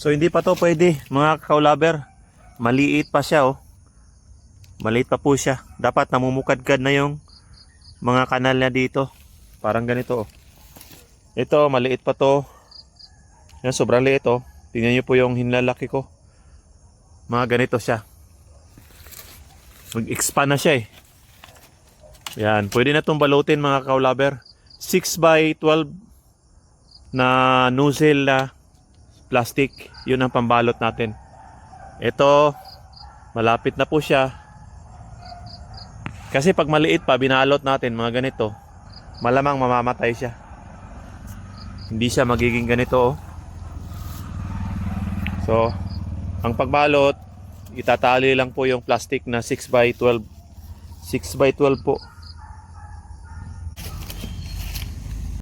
So hindi pa to pwede mga kakao-lover. Maliit pa siya oh. Maliit pa po siya. Dapat namumukadkad na yung mga kanal niya dito. Parang ganito oh. Ito maliit pa to. Yan, sobrang liit oh. Tingnan niyo po yung hinlalaki ko. Mga ganito siya. Mag-expand na siya eh. Yan, pwede na itong balutin mga kakao-lover. 6x12 na nozzle na plastic. Yun ang pambalot natin. Ito, malapit na po siya. Kasi pag maliit pa, binalot natin mga ganito, malamang mamamatay siya. Hindi siya magiging ganito oh. So, ang pagbalot, itatali lang po yung plastic na 6x12. 6x12 po.